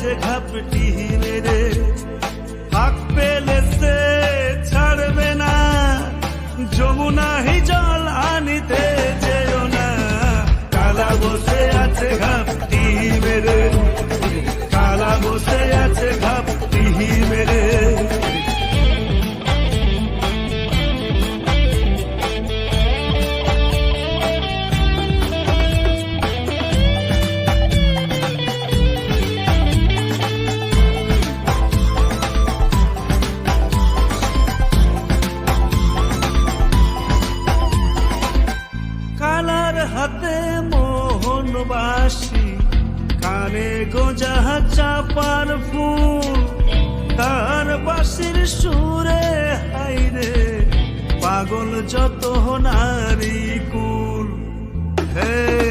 আছে ঘাপটি মেরে, ফাঁক পেলে সে ছাড়বে না, যমুনাহি জল আনিতে যেও না। কালা বসে আছে ঘাপটি মেরে, কালা বসে আছে ঘাপটি মেরে। কালার হাতে মোহনবাসী, কানে গোজা চাপার ফুল, তার বাঁশির সুরে হাইরে পাগল যত নারী কুল। হে